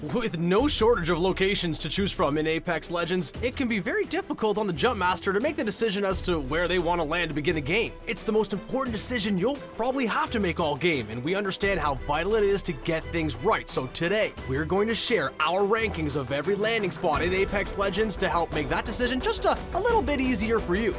With no shortage of locations to choose from in Apex Legends, it can be very difficult on the jumpmaster to make the decision as to where they want to land to begin the game. It's the most important decision you'll probably have to make all game, and we understand how vital it is to get things right. So today, we're going to share our rankings of every landing spot in Apex Legends to help make that decision just a little bit easier for you.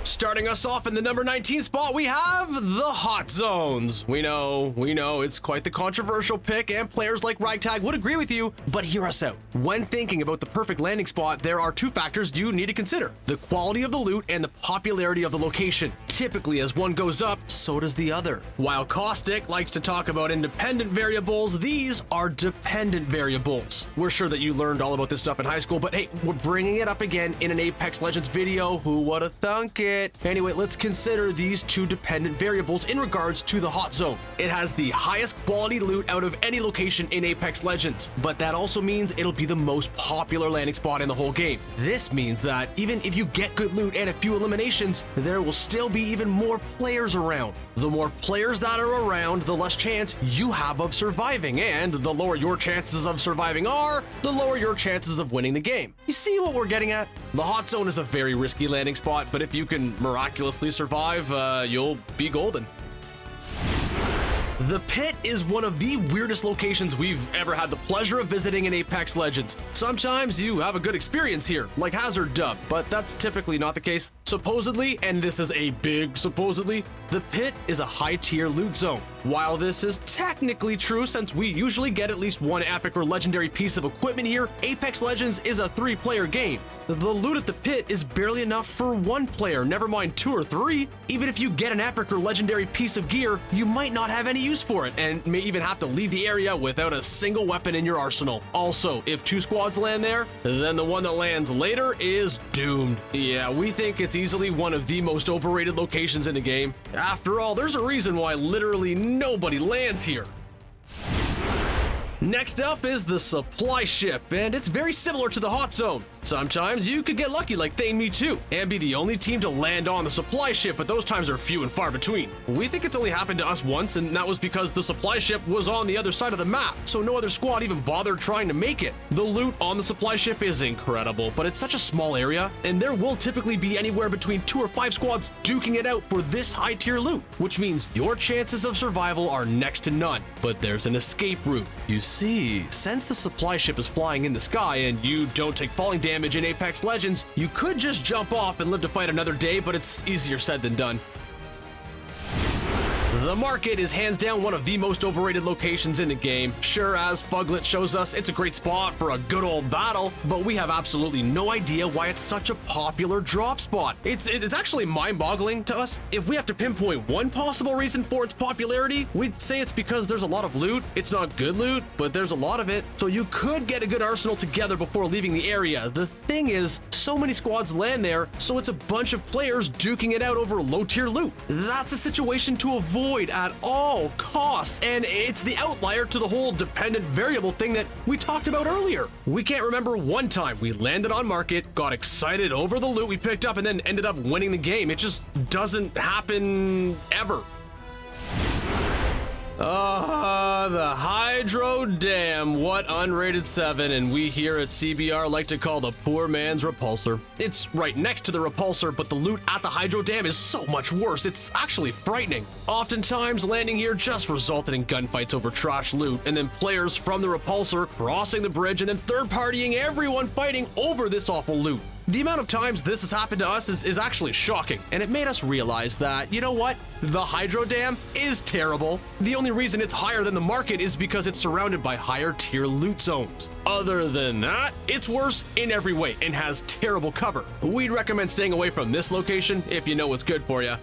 Starting us off in the number 19 spot, we have the Hot Zones. We know, it's quite the controversial pick, and players like Ragtag would agree with you, but hear us out. When thinking about the perfect landing spot, there are two factors you need to consider: the quality of the loot and the popularity of the location. Typically, as one goes up, so does the other. While Caustic likes to talk about independent variables, these are dependent variables. We're sure that you learned all about this stuff in high school, but hey, we're bringing it up again in an Apex Legends video. Who woulda thunk it? Anyway, let's consider these two dependent variables in regards to the Hot Zone. It has the highest quality loot out of any location in Apex Legends, but that also means it'll be the most popular landing spot in the whole game. This means that even if you get good loot and a few eliminations, there will still be even more players around. The more players that are around, the less chance you have of surviving, and the lower your chances of surviving are, the lower your chances of winning the game. You see what we're getting at? The Hot Zone is a very risky landing spot, but if you can miraculously survive, you'll be golden. The Pit is one of the weirdest locations we've ever had the pleasure of visiting in Apex Legends. Sometimes you have a good experience here, like Hazard Dub, but that's typically not the case. Supposedly, and this is a big supposedly, the Pit is a high-tier loot zone. While this is technically true, since we usually get at least one epic or legendary piece of equipment here, Apex Legends is a 3-player game. The loot at the Pit is barely enough for one player, never mind 2 or 3. Even if you get an epic or legendary piece of gear, you might not have any use for it, and may even have to leave the area without a single weapon in your arsenal. Also, if 2 squads land there, then the one that lands later is doomed. Yeah, we think it's easily one of the most overrated locations in the game. After all, there's a reason why literally nobody lands here. Next up is the Supply Ship, and it's very similar to the Hot Zone. Sometimes you could get lucky like They Me Too and be the only team to land on the Supply Ship, but those times are few and far between. We think it's only happened to us once, and that was because the Supply Ship was on the other side of the map, so no other squad even bothered trying to make it. The loot on the Supply Ship is incredible, but it's such a small area, and there will typically be anywhere between 2 or 5 squads duking it out for this high-tier loot, which means your chances of survival are next to none. But there's an escape route. You see, since the Supply Ship is flying in the sky and you don't take falling damage in Apex Legends, you could just jump off and live to fight another day, but it's easier said than done. The Market is hands down one of the most overrated locations in the game. Sure, as Fuglet shows us, it's a great spot for a good old battle, but we have absolutely no idea why it's such a popular drop spot. It's actually mind-boggling to us. If we have to pinpoint one possible reason for its popularity, we'd say it's because there's a lot of loot. It's not good loot, but there's a lot of it, so you could get a good arsenal together before leaving the area. The thing is, so many squads land there, so it's a bunch of players duking it out over low-tier loot. That's a situation to avoid at all costs, and it's the outlier to the whole dependent variable thing that we talked about earlier. We can't remember one time we landed on Market, got excited over the loot we picked up, and then ended up winning the game. It just doesn't happen ever. The Hydro Dam, what unrated 7, and we here at CBR like to call the poor man's repulsor. It's right next to the repulsor, but the loot at the Hydro Dam is so much worse, it's actually frightening. Oftentimes, landing here just resulted in gunfights over trash loot, and then players from the repulsor crossing the bridge and then third-partying everyone fighting over this awful loot. The amount of times this has happened to us is actually shocking, and it made us realize that, you know what? The Hydro Dam is terrible. The only reason it's higher than the Market is because it's surrounded by higher tier loot zones. Other than that, it's worse in every way and has terrible cover. We'd recommend staying away from this location if you know what's good for you.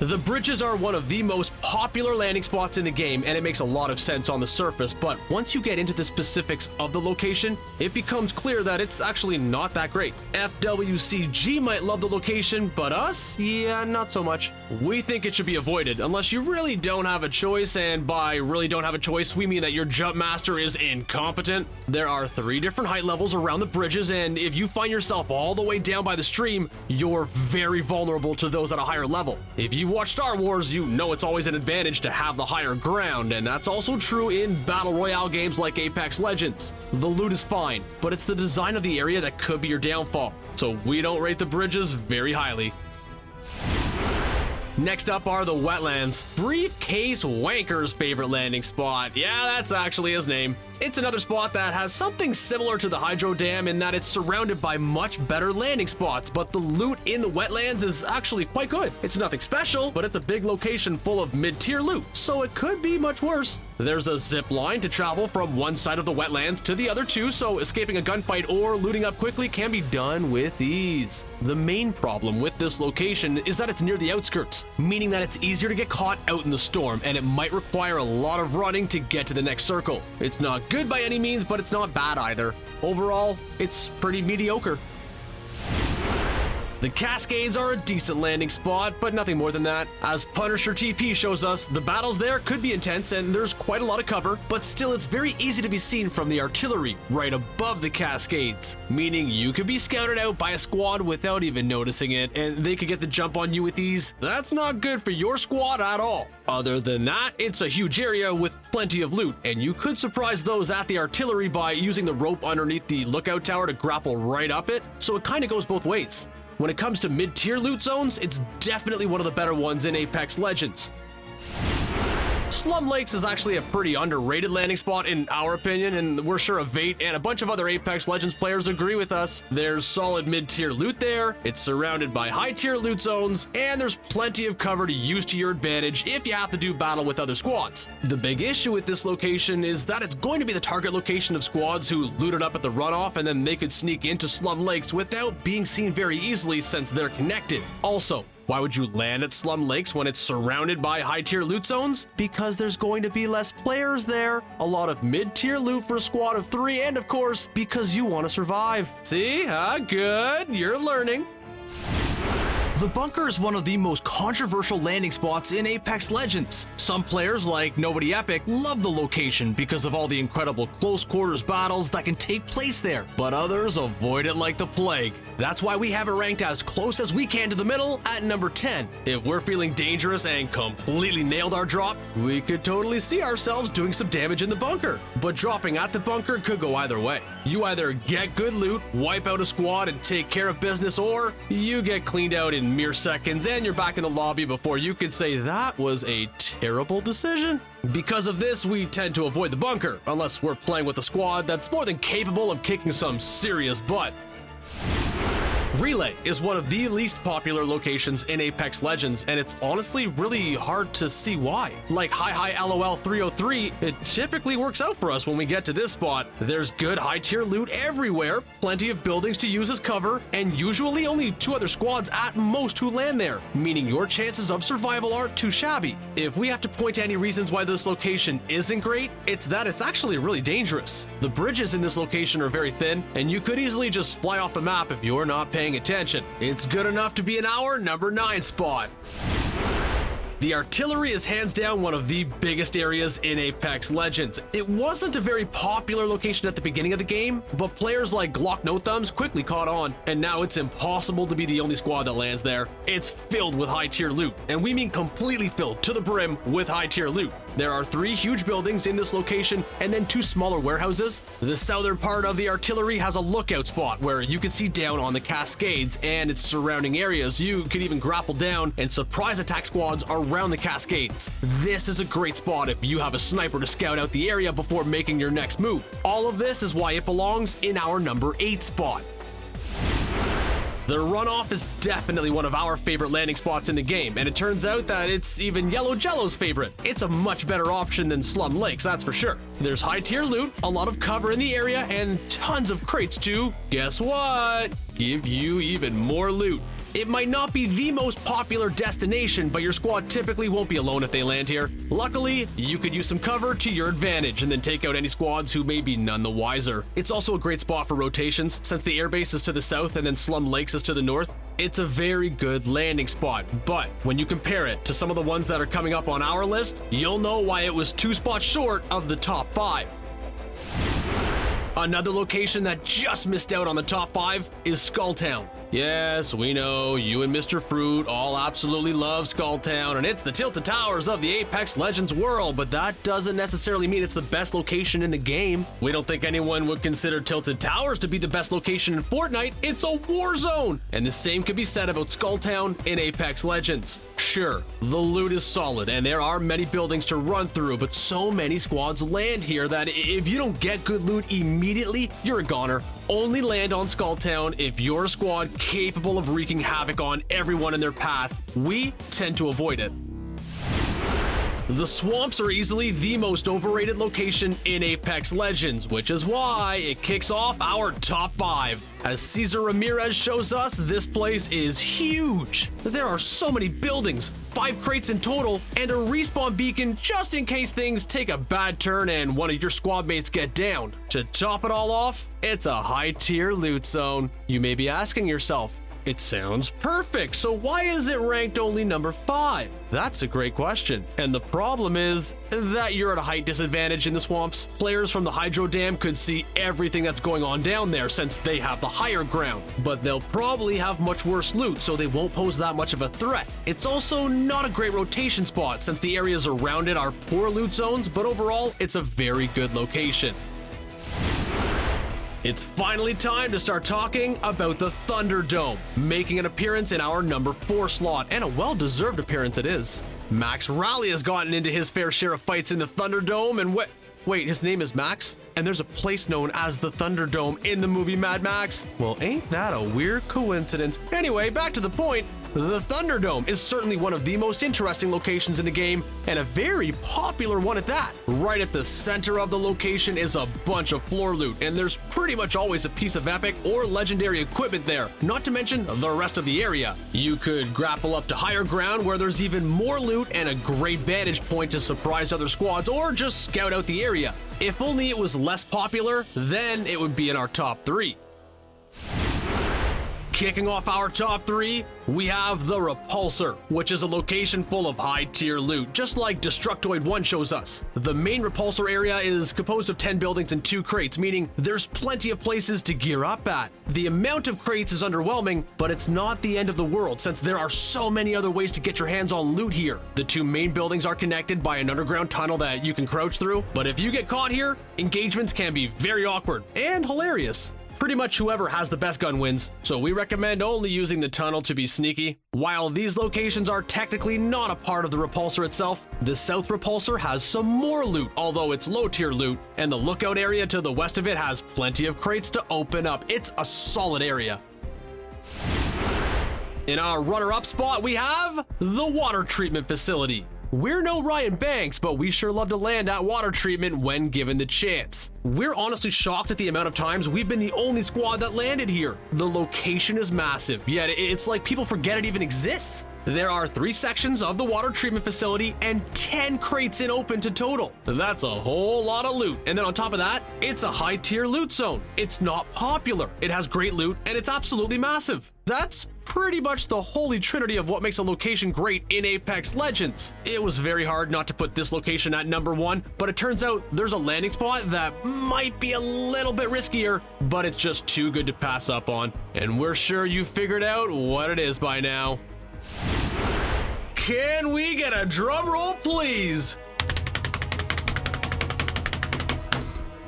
The bridges are one of the most popular landing spots in the game, and it makes a lot of sense on the surface, but once you get into the specifics of the location, it becomes clear that it's actually not that great. FWCG might love the location, but us? Yeah, not so much. We think it should be avoided unless you really don't have a choice, and by really don't have a choice, we mean that your jumpmaster is incompetent. There are 3 different height levels around the bridges, and if you find yourself all the way down by the stream, you're very vulnerable to those at a higher level. If you've watched Star Wars, you know it's always an advantage to have the higher ground, and that's also true in Battle Royale games like Apex Legends. The loot is fine, but it's the design of the area that could be your downfall, so we don't rate the bridges very highly. Next up are the Wetlands, Briefcase Wanker's favorite landing spot. Yeah, that's actually his name. It's another spot that has something similar to the Hydro Dam in that it's surrounded by much better landing spots, but the loot in the Wetlands is actually quite good. It's nothing special, but it's a big location full of mid-tier loot, so it could be much worse. There's a zip line to travel from one side of the Wetlands to the other two, so escaping a gunfight or looting up quickly can be done with ease. The main problem with this location is that it's near the outskirts, meaning that it's easier to get caught out in the storm, and it might require a lot of running to get to the next circle. It's not good by any means, but it's not bad either. Overall, it's pretty mediocre. The Cascades are a decent landing spot, but nothing more than that. As Punisher TP shows us, the battles there could be intense and there's quite a lot of cover, but still it's very easy to be seen from the artillery right above the Cascades, meaning you could be scouted out by a squad without even noticing it, and they could get the jump on you with ease. That's not good for your squad at all. Other than that, it's a huge area with plenty of loot, and you could surprise those at the artillery by using the rope underneath the lookout tower to grapple right up it, so it kind of goes both ways. When it comes to mid-tier loot zones, it's definitely one of the better ones in Apex Legends. Slum Lakes is actually a pretty underrated landing spot in our opinion, and we're sure Avate and a bunch of other Apex Legends players agree with us. There's solid mid-tier loot there, it's surrounded by high-tier loot zones, and there's plenty of cover to use to your advantage if you have to do battle with other squads. The big issue with this location is that it's going to be the target location of squads who looted up at the Runoff, and then they could sneak into Slum Lakes without being seen very easily since they're connected. Also, why would you land at Slum Lakes when it's surrounded by high-tier loot zones? Because there's going to be less players there, a lot of mid-tier loot for a squad of 3, and of course, because you want to survive. See? Good. You're learning. The bunker is one of the most controversial landing spots in Apex Legends. Some players, like Nobody Epic, love the location because of all the incredible close quarters battles that can take place there, but others avoid it like the plague. That's why we have it ranked as close as we can to the middle at number 10. If we're feeling dangerous and completely nailed our drop, we could totally see ourselves doing some damage in the bunker. But dropping at the bunker could go either way. You either get good loot, wipe out a squad, and take care of business, or you get cleaned out in mere seconds and you're back in the lobby before you could say that was a terrible decision. Because of this, we tend to avoid the bunker, unless we're playing with a squad that's more than capable of kicking some serious butt. Relay is one of the least popular locations in Apex Legends, and it's honestly really hard to see why. Like Hi LOL 303, it typically works out for us when we get to this spot. There's good high-tier loot everywhere, plenty of buildings to use as cover, and usually only 2 other squads at most who land there, meaning your chances of survival aren't too shabby. If we have to point to any reasons why this location isn't great, it's that it's actually really dangerous. The bridges in this location are very thin, and you could easily just fly off the map if you're not paying attention. It's good enough to be in our number 9 spot. The artillery is hands down one of the biggest areas in Apex Legends. It wasn't a very popular location at the beginning of the game, but players like Glock No Thumbs quickly caught on, and now it's impossible to be the only squad that lands there. It's filled with high-tier loot, and we mean completely filled to the brim with high-tier loot. There are 3 huge buildings in this location and then 2 smaller warehouses. The southern part of the artillery has a lookout spot where you can see down on the Cascades and its surrounding areas. You could even grapple down and surprise attack squads around the Cascades. This is a great spot if you have a sniper to scout out the area before making your next move. All of this is why it belongs in our number 8 spot. The Runoff is definitely one of our favorite landing spots in the game, and it turns out that it's even Yellow Jello's favorite. It's a much better option than Slum Lakes, that's for sure. There's high-tier loot, a lot of cover in the area, and tons of crates to, guess what? Give you even more loot. It might not be the most popular destination, but your squad typically won't be alone if they land here. Luckily, you could use some cover to your advantage and then take out any squads who may be none the wiser. It's also a great spot for rotations, since the airbase is to the south and then Slum Lakes is to the north. It's a very good landing spot, but when you compare it to some of the ones that are coming up on our list, you'll know why it was 2 spots short of the top 5. Another location that just missed out on the top 5 is Skulltown. Yes, we know, you and Mr. Fruit all absolutely love Skulltown, and it's the Tilted Towers of the Apex Legends world, but that doesn't necessarily mean it's the best location in the game. We don't think anyone would consider Tilted Towers to be the best location in Fortnite. It's a war zone! And the same could be said about Skulltown in Apex Legends. Sure, the loot is solid, and there are many buildings to run through, but so many squads land here that if you don't get good loot immediately, you're a goner. Only land on Skulltown if you're a squad capable of wreaking havoc on everyone in their path. We tend to avoid it. The swamps are easily the most overrated location in Apex Legends, which is why it kicks off our top 5. As Cesar Ramirez shows us, this place is huge. There are so many buildings, 5 crates in total, and a respawn beacon just in case things take a bad turn and one of your squad mates get downed. To top it all off, it's a high-tier loot zone. You may be asking yourself, it sounds perfect, so why is it ranked only number 5? That's a great question. And the problem is that you're at a height disadvantage in the swamps. Players from the Hydro Dam could see everything that's going on down there since they have the higher ground, but they'll probably have much worse loot, so they won't pose that much of a threat. It's also not a great rotation spot since the areas around it are poor loot zones, but overall, it's a very good location. It's finally time to start talking about the Thunderdome, making an appearance in our number 4 slot, and a well-deserved appearance it is. Max Raleigh has gotten into his fair share of fights in the Thunderdome, and wait, his name is Max? And there's a place known as the Thunderdome in the movie Mad Max? Well, ain't that a weird coincidence? Anyway, back to the point. The Thunderdome is certainly one of the most interesting locations in the game, and a very popular one at that. Right at the center of the location is a bunch of floor loot, and there's pretty much always a piece of epic or legendary equipment there, not to mention the rest of the area. You could grapple up to higher ground where there's even more loot and a great vantage point to surprise other squads or just scout out the area. If only it was less popular, then it would be in our top 3. Kicking off our top 3, we have the Repulsor, which is a location full of high-tier loot, just like Destructoid 1 shows us. The main Repulsor area is composed of 10 buildings and 2 crates, meaning there's plenty of places to gear up at. The amount of crates is underwhelming, but it's not the end of the world since there are so many other ways to get your hands on loot here. The 2 main buildings are connected by an underground tunnel that you can crouch through, but if you get caught here, engagements can be very awkward and hilarious. Pretty much whoever has the best gun wins, so we recommend only using the tunnel to be sneaky. While these locations are technically not a part of the Repulsor itself, the South Repulsor has some more loot, although it's low-tier loot, and the lookout area to the west of it has plenty of crates to open up. It's a solid area. In our runner-up spot, we have the Water Treatment Facility. We're no Ryan Banks, but we sure love to land at water treatment when given the chance. We're honestly shocked at the amount of times we've been the only squad that landed here. The location is massive, yet it's like people forget it even exists. There are 3 sections of the water treatment facility and 10 crates in open to total. That's a whole lot of loot. And then on top of that, it's a high tier loot zone. It's not popular. It has great loot and it's absolutely massive. That's pretty much the holy trinity of what makes a location great in Apex Legends. It was very hard not to put this location at number 1, but it turns out there's a landing spot that might be a little bit riskier, but it's just too good to pass up on. And we're sure you figured out what it is by now. Can we get a drum roll, please?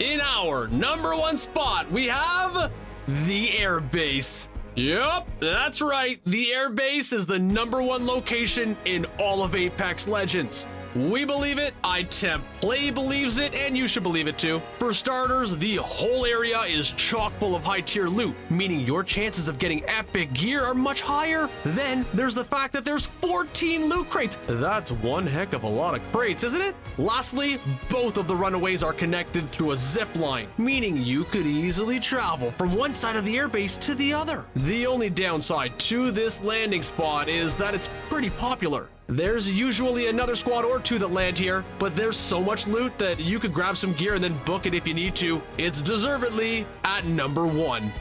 In our number 1 spot, we have the Airbase. Yep, that's right. The Airbase is the number 1 location in all of Apex Legends. We believe it, iTemp Play believes it, and you should believe it too. For starters, the whole area is chock full of high-tier loot, meaning your chances of getting epic gear are much higher. Then there's the fact that there's 14 loot crates. That's one heck of a lot of crates, isn't it? Lastly, both of the runaways are connected through a zip line, meaning you could easily travel from one side of the airbase to the other. The only downside to this landing spot is that it's pretty popular. There's usually another squad or two that land here, but there's so much loot that you could grab some gear and then book it if you need to. It's deservedly at number 1.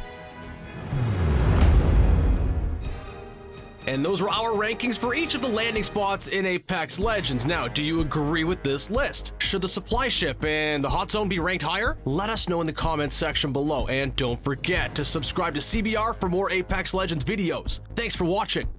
And those were our rankings for each of the landing spots in Apex Legends. Now, do you agree with this list? Should the supply ship and the hot zone be ranked higher? Let us know in the comments section below, and don't forget to subscribe to CBR for more Apex Legends videos. Thanks for watching.